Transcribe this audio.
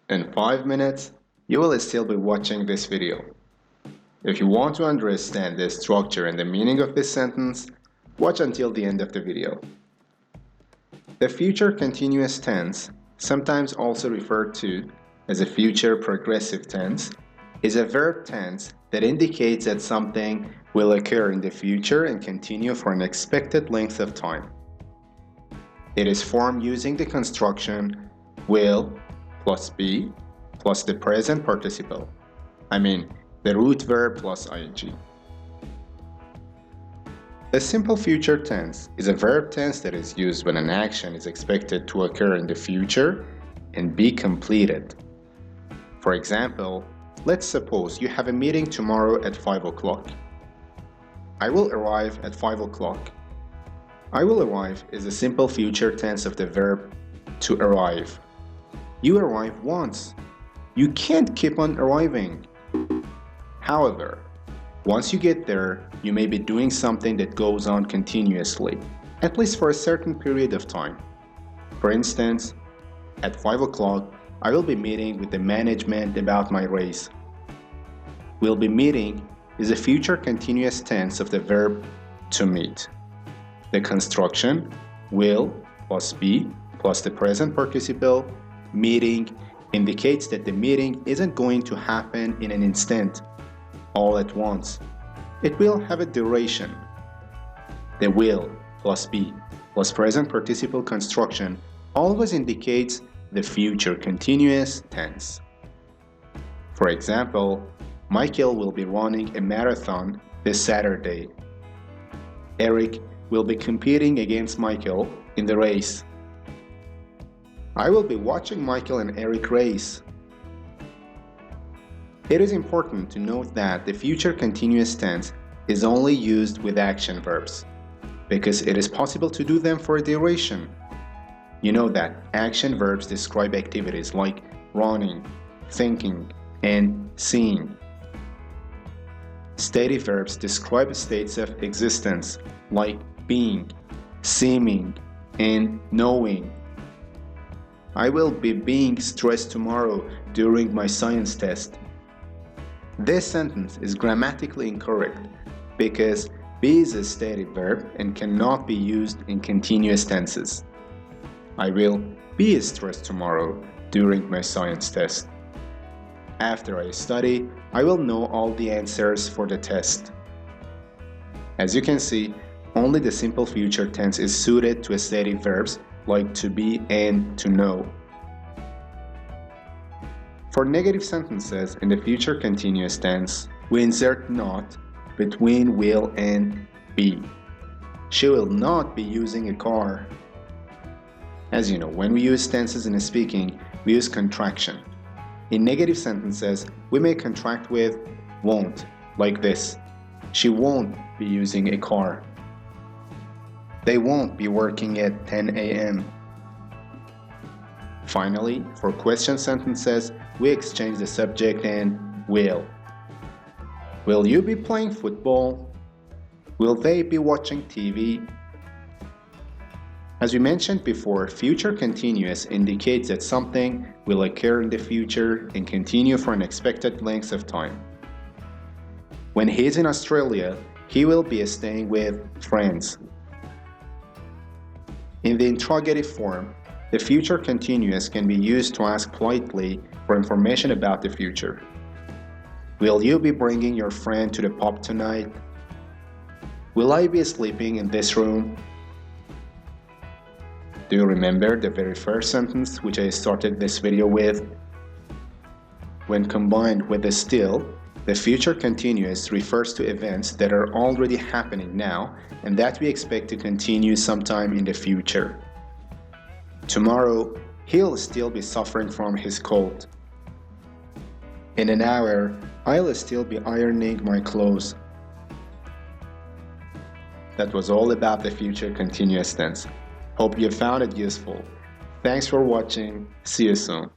In 5 minutes, you will still be watching this video. If you want to understand the structure and the meaning of this sentence, watch until the end of the video. The future continuous tense, sometimes also referred to as a future progressive tense, is a verb tense that indicates that something will occur in the future and continue for an expected length of time. It is formed using the construction will plus be plus the present participle. The root verb plus ing. The simple future tense is a verb tense that is used when an action is expected to occur in the future and be completed. For example, let's suppose you have a meeting tomorrow at 5 o'clock. I will arrive at 5 o'clock. I will arrive is a simple future tense of the verb to arrive. You arrive once. You can't keep on arriving. However, once you get there, you may be doing something that goes on continuously, at least for a certain period of time. For instance, at 5 o'clock, I will be meeting with the management about my raise. Will be meeting is a future continuous tense of the verb to meet. The construction will plus be plus the present participle meeting indicates that the meeting isn't going to happen in an instant, all at once. It will have a duration. The will plus be plus present participle construction always indicates the future continuous tense. For example, Michael will be running a marathon this Saturday. Eric will be competing against Michael in the race. I will be watching Michael and Eric race. It is important to note that the future continuous tense is only used with action verbs, because it is possible to do them for a duration. You know that action verbs describe activities like running, thinking, and seeing. Stative verbs describe states of existence like being, seeming, and knowing. I will be being stressed tomorrow during my science test. This sentence is grammatically incorrect because be is a stative verb and cannot be used in continuous tenses. I will be stressed tomorrow during my science test. After I study, I will know all the answers for the test. As you can see, only the simple future tense is suited to stative verbs like to be and to know. For negative sentences in the future continuous tense, we insert not between will and be. She will not be using a car. As you know, when we use tenses in speaking, we use contraction. In negative sentences, we may contract with won't, like this. She won't be using a car. They won't be working at 10 a.m. Finally, for question sentences, we exchange the subject and will. Will you be playing football? Will they be watching TV? As we mentioned before, future continuous indicates that something will occur in the future and continue for an expected length of time. When he is in Australia, he will be staying with friends. In the interrogative form, the future continuous can be used to ask politely for information about the future. Will you be bringing your friend to the pub tonight? Will I be sleeping in this room? Do you remember the very first sentence which I started this video with? When combined with the still, the future continuous refers to events that are already happening now and that we expect to continue sometime in the future. Tomorrow, he'll still be suffering from his cold. In an hour, I'll still be ironing my clothes. That was all about the future continuous tense. Hope you found it useful. Thanks for watching. See you soon.